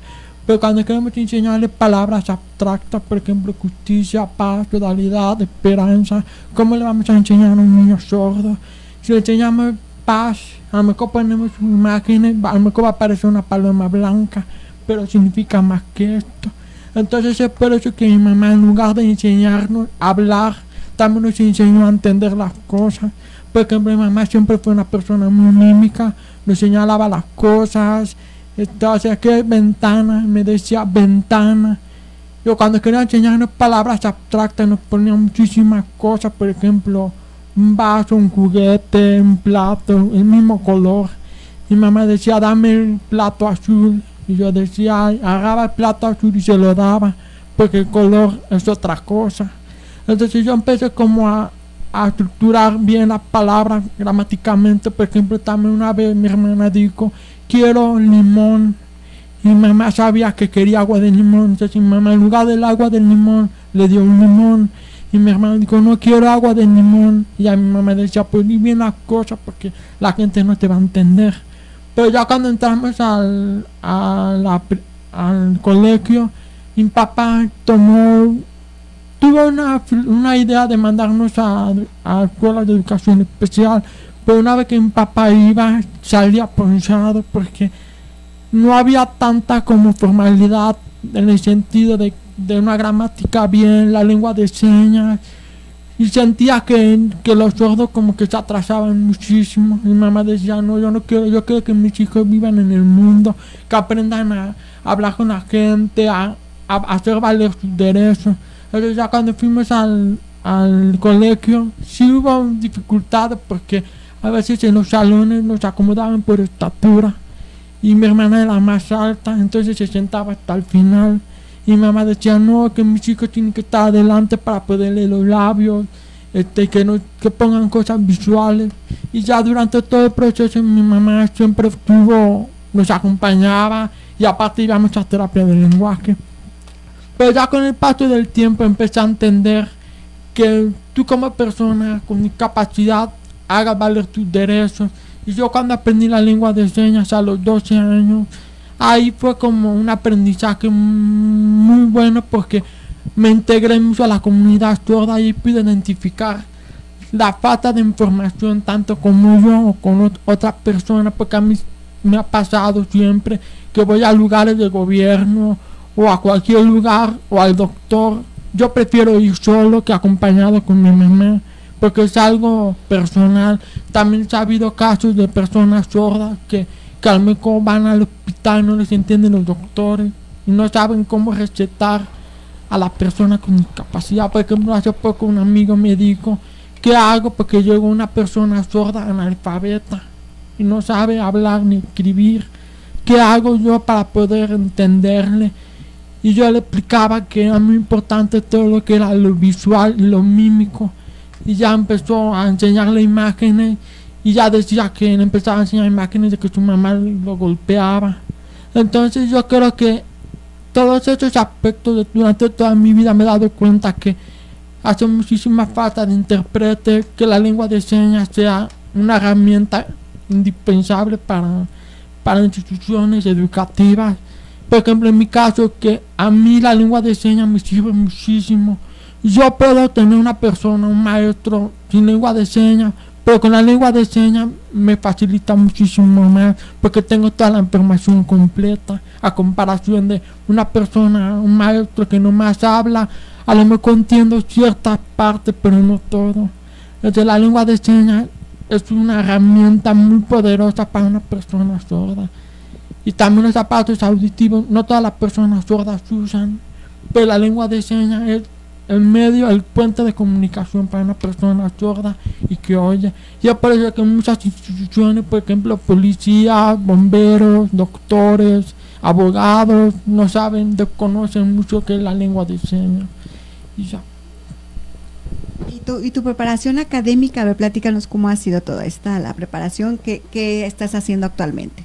Pero cuando queremos enseñarle palabras abstractas, por ejemplo, justicia, paz, totalidad, esperanza, ¿cómo le vamos a enseñar a un niño sordo? Si le enseñamos paz, a lo mejor ponemos imágenes, a lo mejor va a aparecer una paloma blanca, pero significa más que esto. Entonces es por eso que mi mamá, en lugar de enseñarnos a hablar, también nos enseñó a entender las cosas. Por ejemplo, mi mamá siempre fue una persona muy mímica, nos señalaba las cosas. Entonces, ¿qué ventana? Me decía ventana. Yo cuando quería enseñarnos palabras abstractas nos ponía muchísimas cosas, por ejemplo, un vaso, un juguete, un plato, el mismo color. Mi mamá decía, dame el plato azul. Y yo decía, agarraba el plato azul y se lo daba, porque el color es otra cosa. Entonces yo empecé como a estructurar bien las palabras gramaticalmente. Por ejemplo, también una vez mi hermana dijo, quiero limón, y mi mamá sabía que quería agua de limón. Entonces mi mamá, en lugar del agua del limón, le dio un limón, y mi hermana dijo, no quiero agua de limón, y a mi mamá decía, pues di bien las cosas porque la gente no te va a entender. Pero ya cuando entramos al colegio, mi papá tuvo una idea de mandarnos a escuelas de educación especial. Pero una vez que mi papá iba, salía ponchado, porque no había tanta como formalidad en el sentido de una gramática bien, la lengua de señas, y sentía que los sordos como que se atrasaban muchísimo. Mi mamá decía, no, yo quiero que mis hijos vivan en el mundo, que aprendan a hablar con la gente, a hacer valer sus derechos. Entonces ya cuando fuimos al colegio, sí hubo dificultades, porque a veces en los salones nos acomodaban por estatura, y mi hermana era más alta, entonces se sentaba hasta el final. Y mi mamá decía, no, que mis hijos tienen que estar adelante para poder leer los labios, que pongan cosas visuales. Y ya durante todo el proceso mi mamá siempre nos acompañaba, y aparte íbamos a terapia de lenguaje. Pero ya con el paso del tiempo empecé a entender que tú como persona con discapacidad hagas valer tus derechos. Y yo cuando aprendí la lengua de señas a los 12 años, ahí fue como un aprendizaje muy bueno, porque me integré mucho a la comunidad sorda y pude identificar la falta de información tanto como yo o con otras personas, porque a mí me ha pasado siempre que voy a lugares de gobierno o a cualquier lugar o al doctor. Yo prefiero ir solo que acompañado con mi mamá, porque es algo personal. También ha habido casos de personas sordas que a lo mejor van al hospital, no les entienden los doctores y no saben cómo recetar a las personas con discapacidad. Por ejemplo, hace poco un amigo me dijo, ¿qué hago? Porque llegó una persona sorda, analfabeta, y no sabe hablar ni escribir. ¿Qué hago yo para poder entenderle? Y yo le explicaba que era muy importante todo lo que era lo visual y lo mímico. Y ya empezó a enseñarle imágenes, y ya decía que le empezaba a enseñar imágenes de que su mamá lo golpeaba. Entonces yo creo que todos esos aspectos durante toda mi vida me he dado cuenta que hace muchísima falta de intérprete, que la lengua de señas sea una herramienta indispensable para instituciones educativas. Por ejemplo, en mi caso, que a mí la lengua de señas me sirve muchísimo, Yo puedo tener una persona, un maestro sin lengua de señas, pero con la lengua de señas me facilita muchísimo más porque tengo toda la información completa, a comparación de una persona, un maestro que nomás habla, a lo mejor entiendo ciertas partes pero no todo. Entonces la lengua de señas es una herramienta muy poderosa para una persona sorda. Y también los aparatos auditivos, no todas las personas sordas usan, pero la lengua de señas es el medio, el puente de comunicación para una persona sorda y que oye. Y es por eso que muchas instituciones, por ejemplo, policías, bomberos, doctores, abogados, no saben, desconocen mucho que es la lengua de señas. Y ya. ¿Y tu preparación académica? A ver, platícanos cómo ha sido toda la preparación que estás haciendo actualmente.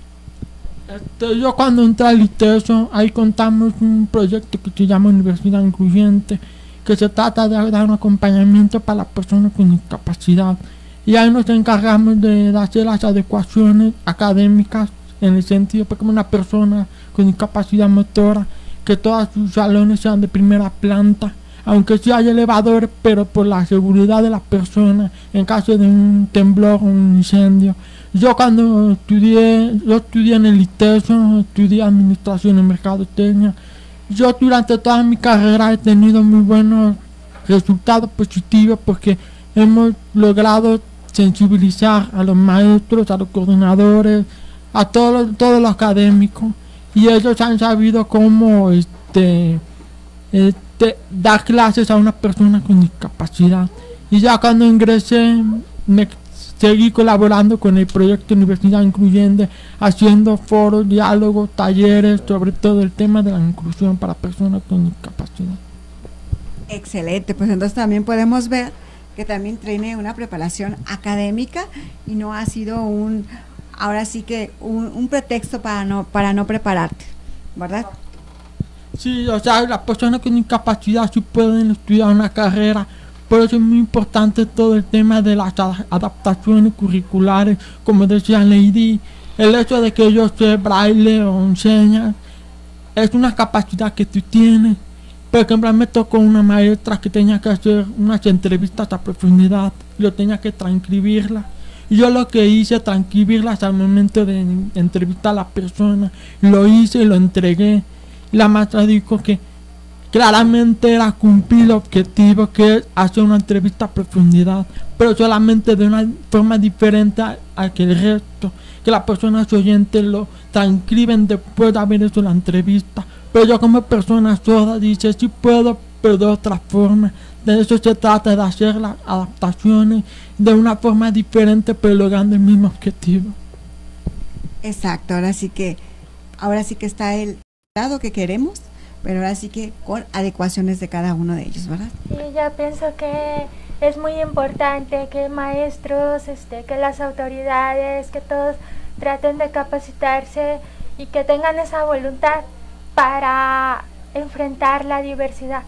Yo cuando entré al ITESO, ahí contamos un proyecto que se llama Universidad Incluyente, que se trata de dar un acompañamiento para las personas con discapacidad. Y ahí nos encargamos de hacer las adecuaciones académicas, en el sentido, porque una persona con discapacidad motora, que todos sus salones sean de primera planta, aunque sí hay elevadores, pero por la seguridad de la persona, en caso de un temblor o un incendio. Yo cuando estudié en el ITESO, estudié Administración y Mercadotecnia. Yo durante toda mi carrera he tenido muy buenos resultados positivos porque hemos logrado sensibilizar a los maestros, a los coordinadores, a todos los académicos, y ellos han sabido cómo dar clases a una persona con discapacidad. Y ya cuando ingresé me seguí colaborando con el proyecto Universidad Incluyente, haciendo foros, diálogos, talleres sobre todo el tema de la inclusión para personas con discapacidad. Excelente, pues entonces también podemos ver que también tiene una preparación académica y no ha sido ahora sí que un pretexto para no prepararte, ¿verdad? Sí, o sea, las personas con discapacidad sí pueden estudiar una carrera. Por eso es muy importante todo el tema de las adaptaciones curriculares, como decía Lady. El hecho de que yo sé braille o enseñas es una capacidad que tú tienes. Por ejemplo, me tocó una maestra que tenía que hacer unas entrevistas a profundidad. Yo tenía que transcribirlas. Y yo lo que hice, transcribirlas al momento de entrevistar a la persona. Lo hice y lo entregué. Y la maestra dijo que claramente era cumplir el objetivo, que es hacer una entrevista a profundidad, pero solamente de una forma diferente a que el resto, que las personas oyentes lo transcriben después de haber hecho la entrevista. Pero yo como persona sorda dice, sí puedo, pero de otra forma. De eso se trata, de hacer las adaptaciones de una forma diferente, pero logrando el mismo objetivo. Exacto, ahora sí que está el lado que queremos, pero ahora sí que con adecuaciones de cada uno de ellos, ¿verdad? Sí, yo pienso que es muy importante que maestros, que las autoridades, que todos traten de capacitarse y que tengan esa voluntad para enfrentar la diversidad,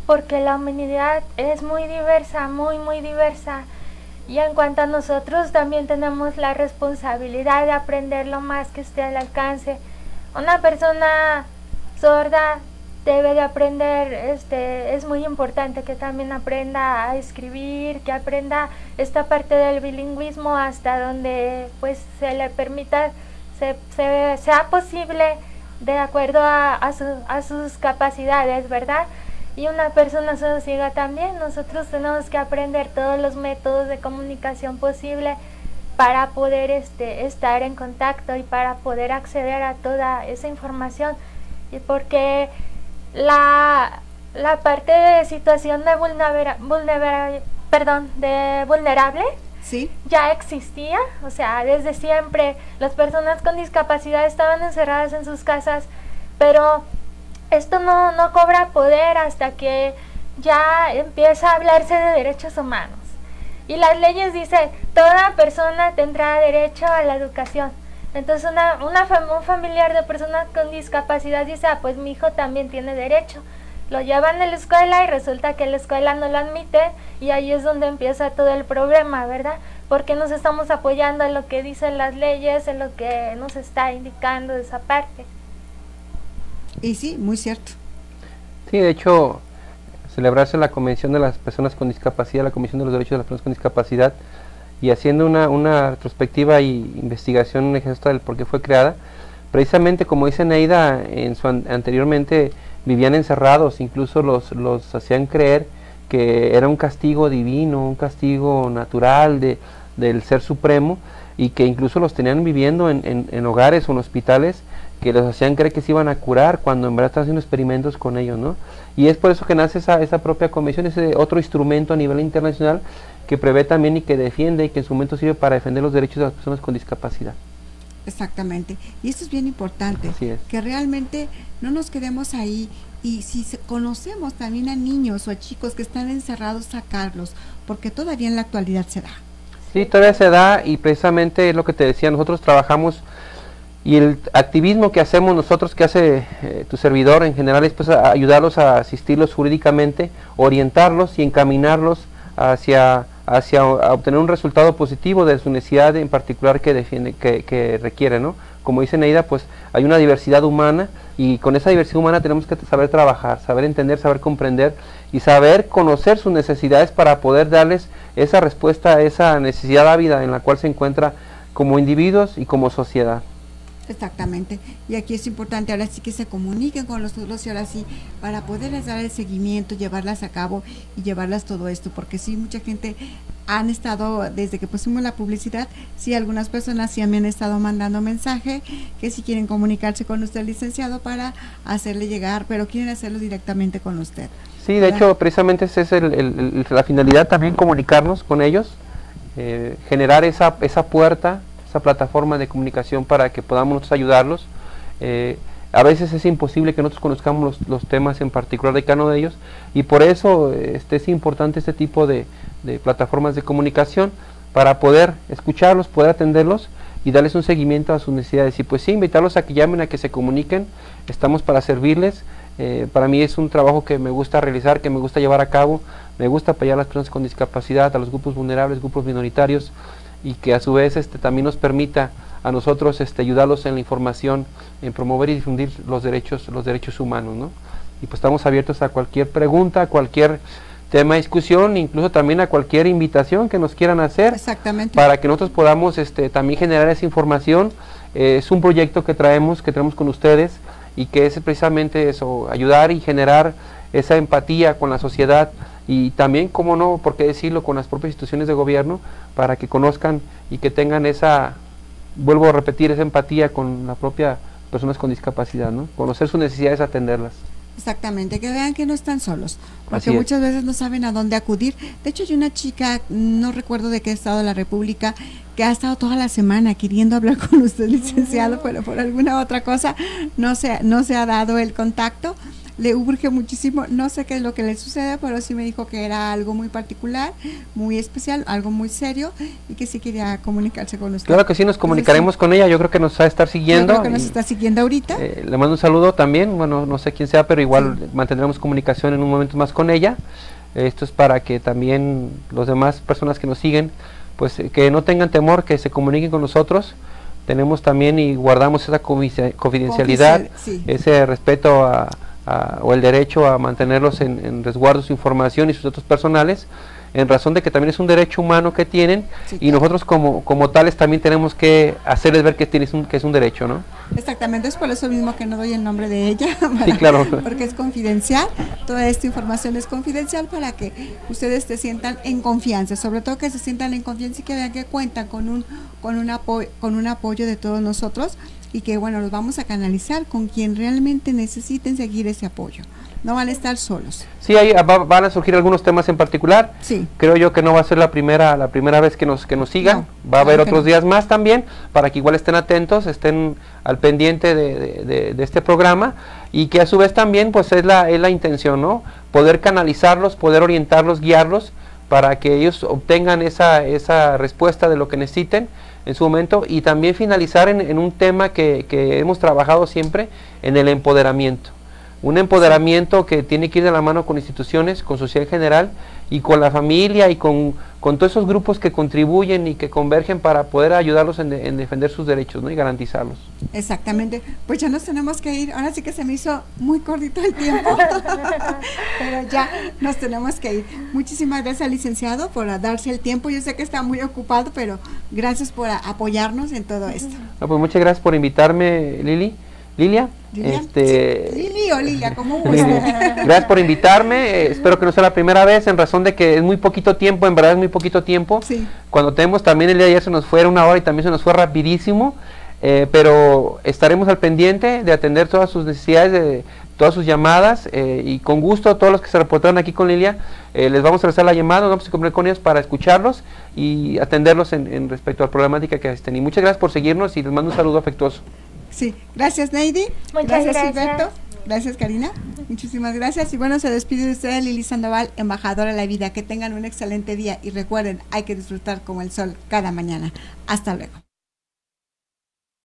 porque la humanidad es muy diversa, muy diversa, y en cuanto a nosotros también tenemos la responsabilidad de aprender lo más que esté al alcance. Una persona sorda debe de aprender, es muy importante que también aprenda a escribir, que aprenda esta parte del bilingüismo hasta donde pues se le permita, sea posible de acuerdo a sus capacidades, ¿verdad? Y una persona sorda también, nosotros tenemos que aprender todos los métodos de comunicación posible para poder estar en contacto y para poder acceder a toda esa información, y porque la parte de situación de vulnerable ¿sí? Ya existía, o sea, desde siempre las personas con discapacidad estaban encerradas en sus casas, pero esto no cobra poder hasta que ya empieza a hablarse de derechos humanos. Y las leyes dicen, toda persona tendrá derecho a la educación. Entonces un familiar de personas con discapacidad dice, pues mi hijo también tiene derecho. Lo llevan a la escuela y resulta que la escuela no lo admite, y ahí es donde empieza todo el problema, ¿verdad? Porque nos estamos apoyando en lo que dicen las leyes, en lo que nos está indicando esa parte. Y sí, muy cierto. Sí, de hecho, celebrarse la Convención de las Personas con Discapacidad, la Comisión de los Derechos de las Personas con Discapacidad, y haciendo una retrospectiva y investigación exhausta del por qué fue creada, precisamente como dice Neida, anteriormente vivían encerrados, incluso los hacían creer que era un castigo divino, un castigo natural del Ser Supremo, y que incluso los tenían viviendo en hogares o en hospitales que los hacían creer que se iban a curar cuando en verdad están haciendo experimentos con ellos, ¿no? Y es por eso que nace esa propia convención, ese otro instrumento a nivel internacional que prevé también y que defiende y que en su momento sirve para defender los derechos de las personas con discapacidad. Exactamente, y esto es bien importante, Así es. que realmente no nos quedemos ahí, y si conocemos también a niños o a chicos que están encerrados, sacarlos, porque todavía en la actualidad se da. Sí, todavía se da, y precisamente es lo que te decía, nosotros trabajamos, y el activismo que hacemos nosotros, que hace tu servidor en general, es pues ayudarlos a asistirlos jurídicamente, orientarlos y encaminarlos hacia a obtener un resultado positivo de su necesidad en particular que requiere, ¿no? Como dice Neida, pues hay una diversidad humana, y con esa diversidad humana tenemos que saber trabajar, saber entender, saber comprender y saber conocer sus necesidades para poder darles esa respuesta a esa necesidad ávida en la cual se encuentra como individuos y como sociedad. Exactamente, y aquí es importante ahora sí que se comuniquen con nosotros, y ahora sí, para poderles dar el seguimiento, llevarlas a cabo y llevarlas todo esto, porque sí, mucha gente han estado, desde que pusimos la publicidad, sí, algunas personas sí me han estado mandando mensaje, que si quieren comunicarse con usted, licenciado, para hacerle llegar, pero quieren hacerlo directamente con usted. Sí, de hecho, precisamente esa es la finalidad, también comunicarnos con ellos, generar esa puerta, esa plataforma de comunicación para que podamos nosotros ayudarlos. A veces es imposible que nosotros conozcamos los temas en particular de cada uno de ellos, y por eso es importante este tipo de plataformas de comunicación para poder escucharlos, poder atenderlos y darles un seguimiento a sus necesidades. Y pues sí, invitarlos a que llamen, a que se comuniquen, estamos para servirles. Para mí es un trabajo que me gusta realizar, que me gusta llevar a cabo, me gusta apoyar a las personas con discapacidad, a los grupos vulnerables, grupos minoritarios, y que a su vez también nos permita a nosotros ayudarlos en la información, en promover y difundir los derechos humanos, ¿no? Y pues estamos abiertos a cualquier pregunta, a cualquier tema de discusión, incluso también a cualquier invitación que nos quieran hacer. Exactamente. Para que nosotros podamos también generar esa información. Es un proyecto que traemos con ustedes, y que es precisamente eso, ayudar y generar esa empatía con la sociedad, y también, como no, por qué decirlo, con las propias instituciones de gobierno, para que conozcan y que tengan vuelvo a repetir, esa empatía con la propia personas con discapacidad, ¿no? Conocer sus necesidades, atenderlas. Exactamente, que vean que no están solos, porque Así es. muchas veces no saben a dónde acudir. De hecho, hay una chica, no recuerdo de qué estado de la República, que ha estado toda la semana queriendo hablar con usted, licenciado, pero por alguna otra cosa no se ha dado el contacto. Le urge muchísimo, no sé qué es lo que le sucede, pero sí me dijo que era algo muy particular, muy especial, algo muy serio, y que sí quería comunicarse con usted. Claro que sí, nos comunicaremos con ella, yo creo que nos va a estar siguiendo. Yo creo que nos está siguiendo ahorita. Le mando un saludo también, bueno, no sé quién sea, pero igual sí, mantendremos comunicación en un momento más con ella. Esto es para que también los demás personas que nos siguen, pues que no tengan temor, que se comuniquen con nosotros. Tenemos también y guardamos esa confidencialidad, sí, ese respeto o el derecho a mantenerlos en resguardo su información y sus datos personales, en razón de que también es un derecho humano que tienen, sí, y nosotros como tales también tenemos que hacerles ver que es un derecho, ¿no? Exactamente, es por eso mismo que no doy el nombre de ella, sí, claro, porque es confidencial, toda esta información es confidencial, para que ustedes se sientan en confianza, sobre todo que se sientan en confianza y que vean que cuentan con un apoyo de todos nosotros, y que bueno, los vamos a canalizar con quien realmente necesiten seguir ese apoyo. No van a estar solos. Sí, ahí van a surgir algunos temas en particular. Sí. Creo yo que no va a ser la primera vez que nos sigan. No, va a haber otros días más también, para que igual estén atentos, estén al pendiente de este programa, y que a su vez también pues es la intención, ¿no? Poder canalizarlos, poder orientarlos, guiarlos, para que ellos obtengan esa respuesta de lo que necesiten en su momento, y también finalizar en un tema que hemos trabajado siempre, en el empoderamiento. un empoderamiento que tiene que ir de la mano con instituciones, con sociedad en general y con la familia y con todos esos grupos que contribuyen y que convergen para poder ayudarlos en defender sus derechos, ¿no? Y garantizarlos. Exactamente, pues ya nos tenemos que ir, ahora sí que se me hizo muy cortito el tiempo, pero ya nos tenemos que ir. Muchísimas gracias, licenciado, por darse el tiempo, yo sé que está muy ocupado, pero gracias por apoyarnos en todo esto. No, pues muchas gracias por invitarme, Lilia. Sí, Lili o Lilia, como guste. Gracias por invitarme, espero que no sea la primera vez, en razón de que es muy poquito tiempo, en verdad es muy poquito tiempo. Sí. Cuando tenemos también el día de ayer se nos fue una hora y también se nos fue rapidísimo, pero estaremos al pendiente de atender todas sus necesidades, de todas sus llamadas, y con gusto todos los que se reportaron aquí con Lilia, les vamos a realizar la llamada, nos vamos a comunicar con ellos para escucharlos y atenderlos en respecto a la problemática que estén. Y muchas gracias por seguirnos y les mando un saludo afectuoso. Sí, gracias Neidi, Muchas gracias. Gilberto, gracias Karina, muchísimas gracias. Y bueno, se despide de ustedes Lili Sandoval, embajadora de la vida. Que tengan un excelente día y recuerden, hay que disfrutar como el sol cada mañana. Hasta luego.